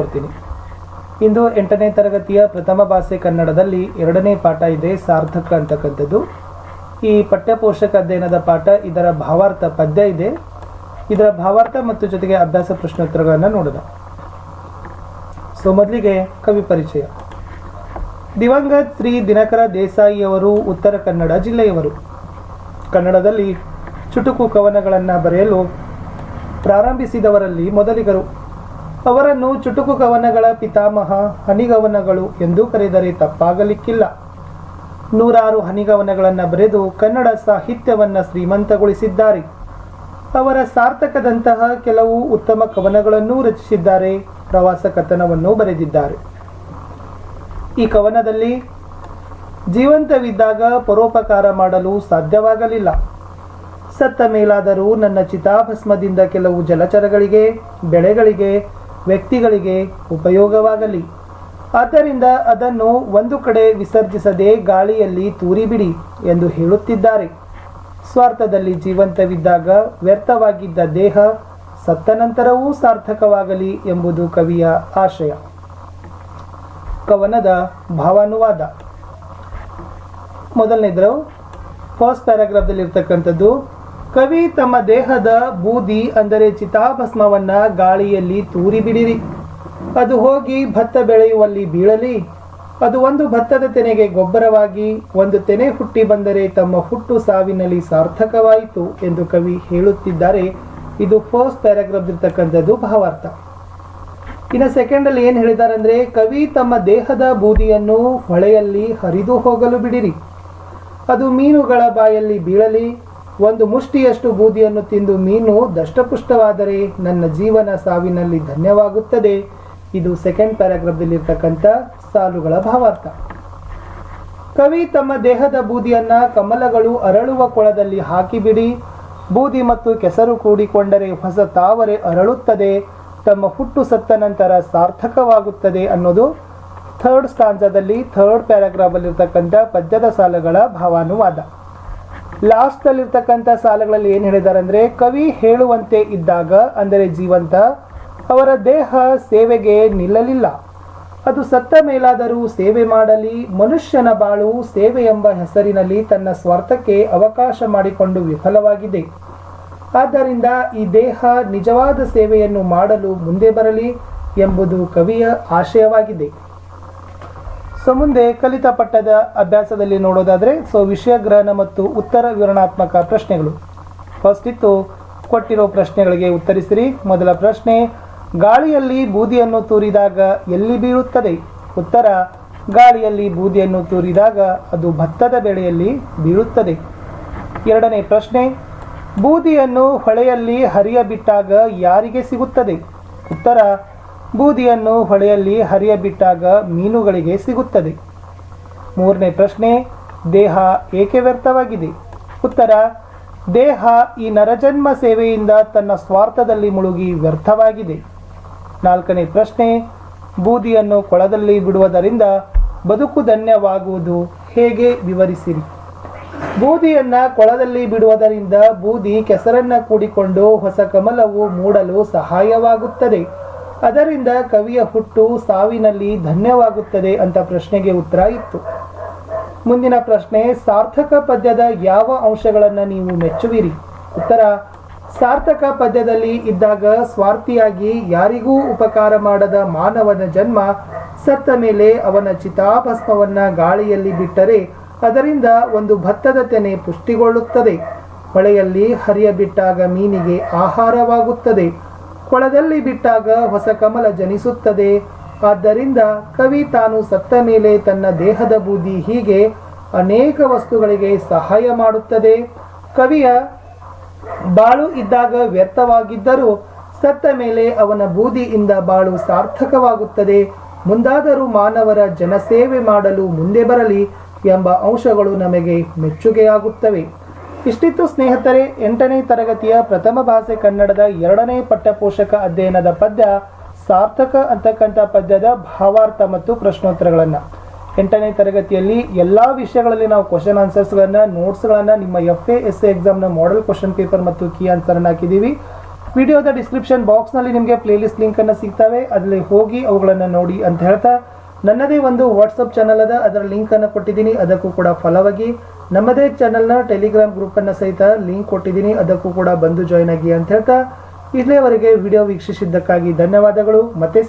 ಕೊಡ್ತೀನಿ. ಇಂದು 8ನೇ ತರಗತಿಯ ಪ್ರಥಮ ಭಾಷೆ ಕನ್ನಡದಲ್ಲಿ 2ನೇ ಪಾಠ ಇದೆ, ಸಾರ್ಥಕ ಅಂತಕ್ಕಂಥದ್ದು. ಈ ಪಠ್ಯಪೋಷಕ ಅಧ್ಯಯನದ ಪಾಠ, ಇದರ ಭಾವಾರ್ಥ ಪದ್ಯ ಇದೆ. ಇದರ ಭಾವಾರ್ಥ ಮತ್ತು ಜೊತೆಗೆ ಅಭ್ಯಾಸ ಪ್ರಶ್ನೋತ್ತರಗಳನ್ನು ನೋಡೋಣ. ಮೊದಲಿಗೆ ಕವಿ ಪರಿಚಯ. ದಿವಂಗತ್ ಶ್ರೀ ದಿನಕರ ದೇಸಾಯಿಯವರು ಉತ್ತರ ಕನ್ನಡ ಜಿಲ್ಲೆಯವರು. ಕನ್ನಡದಲ್ಲಿ ಚುಟುಕು ಕವನಗಳನ್ನು ಬರೆಯಲು ಪ್ರಾರಂಭಿಸಿದವರಲ್ಲಿ ಮೊದಲಿಗರು. ಅವರನ್ನು ಚುಟುಕು ಕವನಗಳ ಪಿತಾಮಹ, ಹನಿಗವನಗಳು ಎಂದು ಕರೆದರೆ ತಪ್ಪಾಗಲಿಕ್ಕಿಲ್ಲ. 100 ಹನಿಗವನಗಳನ್ನು ಬರೆದು ಕನ್ನಡ ಸಾಹಿತ್ಯವನ್ನು ಶ್ರೀಮಂತಗೊಳಿಸಿದ್ದಾರೆ. ಅವರ ಸಾರ್ಥಕದಂತಹ ಕೆಲವು ಉತ್ತಮ ಕವನಗಳನ್ನೂ ರಚಿಸಿದ್ದಾರೆ, ಪ್ರವಾಸ ಕಥನವನ್ನು ಬರೆದಿದ್ದಾರೆ. ಈ ಕವನದಲ್ಲಿ ಜೀವಂತವಿದ್ದಾಗ ಪರೋಪಕಾರ ಮಾಡಲು ಸಾಧ್ಯವಾಗಲಿಲ್ಲ. ಸತ್ತ ಮೇಲಾದರೂ ನನ್ನ ಚಿತಾಭಸ್ಮದಿಂದ ಕೆಲವು ಜಲಚರಗಳಿಗೆ, ಬೆಳೆಗಳಿಗೆ, ವ್ಯಕ್ತಿಗಳಿಗೆ ಉಪಯೋಗವಾಗಲಿ. ಆದ್ದರಿಂದ ಅದನ್ನು ಒಂದು ಕಡೆ ವಿಸರ್ಜಿಸದೆ ಗಾಳಿಯಲ್ಲಿ ತೂರಿಬಿಡಿ ಎಂದು ಹೇಳುತ್ತಿದ್ದಾರೆ. ಸ್ವಾರ್ಥದಲ್ಲಿ ಜೀವಂತವಿದ್ದಾಗ ವ್ಯರ್ಥವಾಗಿದ್ದ ದೇಹ ಸತ್ತ ನಂತರವೂ ಸಾರ್ಥಕವಾಗಲಿ ಎಂಬುದು ಕವಿಯ ಆಶಯ. ಕವನದ ಭಾವಾನುವಾದ. ಮೊದಲನೇದು ಫಸ್ಟ್ ಪ್ಯಾರಾಗ್ರಾಫ್ದಲ್ಲಿ ಇರ್ತಕ್ಕಂಥದ್ದು. ಕವಿ ತಮ್ಮ ದೇಹದ ಬೂದಿ ಅಂದರೆ ಚಿತಾಭಸ್ಮವನ್ನ ಗಾಳಿಯಲ್ಲಿ ತೂರಿ ಬಿಡಿರಿ. ಅದು ಹೋಗಿ ಭತ್ತ ಬೆಳೆಯುವಲ್ಲಿ ಬೀಳಲಿ. ಅದು ಒಂದು ಭತ್ತದ ತೆನೆಗೆ ಗೊಬ್ಬರವಾಗಿ ಒಂದು ತೆನೆ ಹುಟ್ಟಿ ಬಂದರೆ ತಮ್ಮ ಹುಟ್ಟು ಸಾವಿನಲ್ಲಿ ಸಾರ್ಥಕವಾಯಿತು ಎಂದು ಕವಿ ಹೇಳುತ್ತಿದ್ದಾರೆ. ಇದು ಫಸ್ಟ್ ಪ್ಯಾರಾಗ್ರಾಫ್ ಇರ್ತಕ್ಕಂಥದ್ದು ಭಾವಾರ್ಥ. ಇನ್ನು ಸೆಕೆಂಡಲ್ಲಿ ಏನು ಹೇಳಿದ್ದಾರೆ ಅಂದರೆ, ಕವಿ ತಮ್ಮ ದೇಹದ ಬೂದಿಯನ್ನು ಹೊಳೆಯಲ್ಲಿ ಹರಿದು ಹೋಗಲು ಬಿಡಿರಿ. ಅದು ಮೀನುಗಳ ಬಾಯಲ್ಲಿ ಬೀಳಲಿ. ಒಂದು ಮುಷ್ಟಿಯಷ್ಟು ಬೂದಿಯನ್ನು ತಿಂದು ಮೀನು ದಷ್ಟಪುಷ್ಟವಾದರೆ ನನ್ನ ಜೀವನ ಸಾವಿನಲ್ಲಿ ಧನ್ಯವಾಗುತ್ತದೆ. ಇದು ಸೆಕೆಂಡ್ ಪ್ಯಾರಾಗ್ರಾಫ್ದಲ್ಲಿರ್ತಕ್ಕಂಥ ಸಾಲುಗಳ ಭಾವಾರ್ಥ. ಕವಿ ತಮ್ಮ ದೇಹದ ಬೂದಿಯನ್ನ ಕಮಲಗಳು ಅರಳುವ ಕೊಳದಲ್ಲಿ ಹಾಕಿಬಿಡಿ. ಬೂದಿ ಮತ್ತು ಕೆಸರು ಕೂಡಿಕೊಂಡರೆ ಹೊಸ ತಾವರೆ ಅರಳುತ್ತದೆ. ತಮ್ಮ ಹುಟ್ಟು ಸತ್ತ ನಂತರ ಸಾರ್ಥಕವಾಗುತ್ತದೆ ಅನ್ನೋದು ಥರ್ಡ್ ಸ್ಟಾಂಜಾದಲ್ಲಿ ಥರ್ಡ್ ಪ್ಯಾರಾಗ್ರಾಫಲ್ಲಿರ್ತಕ್ಕಂಥ ಪದ್ಯದ ಸಾಲುಗಳ ಭಾವಾನುವಾದ. ಲಾಸ್ಟಲ್ಲಿರ್ತಕ್ಕಂಥ ಸಾಲುಗಳಲ್ಲಿ ಏನು ಹೇಳಿದ್ದಾರೆ ಅಂದರೆ, ಕವಿ ಹೇಳುವಂತೆ ಇದ್ದಾಗ ಅಂದರೆ ಜೀವಂತ, ಅವರ ದೇಹ ಸೇವೆಗೆ ನಿಲ್ಲಲಿಲ್ಲ. ಅದು ಸತ್ತ ಮೇಲಾದರೂ ಸೇವೆ ಮಾಡಲಿ. ಮನುಷ್ಯನ ಬಾಳು ಸೇವೆ ಎಂಬ ಹೆಸರಿನಲ್ಲಿ ತನ್ನ ಸ್ವಾರ್ಥಕ್ಕೆ ಅವಕಾಶ ಮಾಡಿಕೊಂಡು ವಿಫಲವಾಗಿದೆ. ಆದ್ದರಿಂದ ಈ ದೇಹ ನಿಜವಾದ ಸೇವೆಯನ್ನು ಮಾಡಲು ಮುಂದೆ ಬರಲಿ ಎಂಬುದು ಕವಿಯ ಆಶಯವಾಗಿದೆ. ಮುಂದೆ ಕಲಿತ ಪಠ್ಯದ ಅಭ್ಯಾಸದಲ್ಲಿ ನೋಡೋದಾದರೆ, ವಿಷಯ ಗ್ರಹಣ ಮತ್ತು ಉತ್ತರ ವಿವರಣಾತ್ಮಕ ಪ್ರಶ್ನೆಗಳು. ಫಸ್ಟ್ ಇತ್ತು, ಕೊಟ್ಟಿರೋ ಪ್ರಶ್ನೆಗಳಿಗೆ ಉತ್ತರಿಸಿರಿ. ಮೊದಲ ಪ್ರಶ್ನೆ, ಗಾಳಿಯಲ್ಲಿ ಬೂದಿಯನ್ನು ತೂರಿದಾಗ ಎಲ್ಲಿ ಬೀಳುತ್ತದೆ? ಉತ್ತರ, ಗಾಳಿಯಲ್ಲಿ ಬೂದಿಯನ್ನು ತೂರಿದಾಗ ಅದು ಭತ್ತದ ಬೆಳೆಯಲ್ಲಿ ಬೀಳುತ್ತದೆ. ಎರಡನೇ ಪ್ರಶ್ನೆ, ಬೂದಿಯನ್ನು ಹೊಳೆಯಲ್ಲಿ ಹರಿಯಬಿಟ್ಟಾಗ ಯಾರಿಗೆ ಸಿಗುತ್ತದೆ? ಉತ್ತರ, ಬೂದಿಯನ್ನು ಹೊಳೆಯಲ್ಲಿ ಹರಿಯಬಿಟ್ಟಾಗ ಮೀನುಗಳಿಗೆ ಸಿಗುತ್ತದೆ. ಮೂರನೇ ಪ್ರಶ್ನೆ, ದೇಹ ಏಕೆ ವ್ಯರ್ಥವಾಗಿದೆ? ಉತ್ತರ, ದೇಹ ಈ ನರಜನ್ಮ ಸೇವೆಯಿಂದ ತನ್ನ ಸ್ವಾರ್ಥದಲ್ಲಿ ಮುಳುಗಿ ವ್ಯರ್ಥವಾಗಿದೆ. ನಾಲ್ಕನೇ ಪ್ರಶ್ನೆ, ಬೂದಿಯನ್ನು ಕೊಳದಲ್ಲಿ ಬಿಡುವುದರಿಂದ ಬದುಕು ಧನ್ಯವಾಗುವುದು ಹೇಗೆ? ವಿವರಿಸಿರಿ. ಬೂದಿಯನ್ನ ಕೊಳದಲ್ಲಿ ಬಿಡುವುದರಿಂದ ಬೂದಿ ಕೆಸರನ್ನ ಕೂಡಿಕೊಂಡು ಹೊಸ ಕಮಲವು ಮೂಡಲು ಸಹಾಯವಾಗುತ್ತದೆ. ಅದರಿಂದ ಕವಿಯ ಹುಟ್ಟು ಸಾವಿನಲ್ಲಿ ಧನ್ಯವಾಗುತ್ತದೆ ಅಂತ ಪ್ರಶ್ನೆಗೆ ಉತ್ತರ ಇತ್ತು. ಮುಂದಿನ ಪ್ರಶ್ನೆ, ಸಾರ್ಥಕ ಪದ್ಯದ ಯಾವ ಅಂಶಗಳನ್ನು ನೀವು ಮೆಚ್ಚುವಿರಿ? ಉತ್ತರ, ಸಾರ್ಥಕ ಪದ್ಯದಲ್ಲಿ ಇದ್ದಾಗ ಸ್ವಾರ್ಥಿಯಾಗಿ ಯಾರಿಗೂ ಉಪಕಾರ ಮಾಡದ ಮಾನವನ ಜನ್ಮ ಸತ್ತ ಮೇಲೆ ಅವನ ಚಿತಾಭಸ್ಮವನ್ನ ಗಾಳಿಯಲ್ಲಿ ಬಿಟ್ಟರೆ ಅದರಿಂದ ಒಂದು ಭತ್ತದ ತೆನೆ ಪುಷ್ಟಿಗೊಳ್ಳುತ್ತದೆ. ಹೊಳೆಯಲ್ಲಿ ಹರಿಯಬಿಟ್ಟಾಗ ಮೀನಿಗೆ ಆಹಾರವಾಗುತ್ತದೆ. ಕೊಳದಲ್ಲಿ ಬಿಟ್ಟಾಗ ಹೊಸ ಕಮಲ ಜನಿಸುತ್ತದೆ. ಆದ್ದರಿಂದ ಕವಿ ತಾನು ಸತ್ತ ಮೇಲೆ ತನ್ನ ದೇಹದ ಬೂದಿ ಹೀಗೆ ಅನೇಕ ವಸ್ತುಗಳಿಗೆ ಸಹಾಯ ಮಾಡುತ್ತದೆ. ಕವಿಯ ಬಾಳು ಇದ್ದಾಗ ವ್ಯರ್ಥವಾಗಿದ್ದರೂ ಸತ್ತ ಮೇಲೆ ಅವನ ಬೂದಿಯಿಂದ ಬಾಳು ಸಾರ್ಥಕವಾಗುತ್ತದೆ. ಮುಂದಾದರೂ ಮಾನವರ ಜನಸೇವೆ ಮಾಡಲು ಮುಂದೆ ಬರಲಿ ಎಂಬ ಅಂಶಗಳು ನಮಗೆ ಮೆಚ್ಚುಗೆಯಾಗುತ್ತವೆ. ಇಷ್ಟಿತ್ತು ಸ್ನೇಹಿತರೆ 8ನೇ ತರಗತಿಯ ಪ್ರಥಮ ಭಾಷೆ ಕನ್ನಡದ 2ನೇ ಪಠ್ಯಪೋಷಕ ಅಧ್ಯಯನದ ಪದ್ಯ ಸಾರ್ಥಕ ಅಂತಕ್ಕಂಥ ಪದ್ಯದ ಭಾವಾರ್ಥ ಮತ್ತು ಪ್ರಶ್ನೋತ್ತರಗಳನ್ನು. 8ನೇ ತರಗತಿಯಲ್ಲಿ ಎಲ್ಲ ವಿಷಯಗಳಲ್ಲಿ ನಾವು ಕ್ವಶನ್ ಆನ್ಸರ್ಸ್ಗಳನ್ನು, ನೋಟ್ಸ್ಗಳನ್ನು, ನಿಮ್ಮ FA SA ಎಕ್ಸಾಮ್ನ ಮಾಡೆಲ್ ಕ್ವಶನ್ ಪೇಪರ್ ಮತ್ತು ಕೀ ಆನ್ಸರನ್ನು ಹಾಕಿದ್ದೀವಿ. ವಿಡಿಯೋದ ಡಿಸ್ಕ್ರಿಪ್ಷನ್ ಬಾಕ್ಸ್ನಲ್ಲಿ ನಿಮಗೆ ಪ್ಲೇಲಿಸ್ಟ್ ಲಿಂಕನ್ನು ಸಿಗ್ತವೆ, ಅದರಲ್ಲಿ ಹೋಗಿ ಅವುಗಳನ್ನು ನೋಡಿ ಅಂತ ಹೇಳ್ತಾ, ನನ್ನದೇ ಒಂದು ವಾಟ್ಸಪ್ ಚಾನಲ್ ಅದ, ಅದರ ಲಿಂಕನ್ನು ಕೊಟ್ಟಿದ್ದೀನಿ, ಅದಕ್ಕೂ ಕೂಡ ಫಾಲೋ ಆಗಿ. ನಮ್ಮದೇ ಚಾನಲ್ನ ಟೆಲಿಗ್ರಾಮ್ ಗ್ರೂಪನ್ನು ಸಹಿತ ಲಿಂಕ್ ಕೊಟ್ಟಿದ್ದೀನಿ, ಅದಕ್ಕೂ ಕೂಡ ಬಂದು ಜಾಯ್ನ್ ಆಗಿ ಅಂತ ಹೇಳ್ತಾ, ಇಲ್ಲಿಯವರೆಗೆ ವಿಡಿಯೋ ವೀಕ್ಷಿಸಿದ್ದಕ್ಕಾಗಿ ಧನ್ಯವಾದಗಳು. ಮತ್ತೆ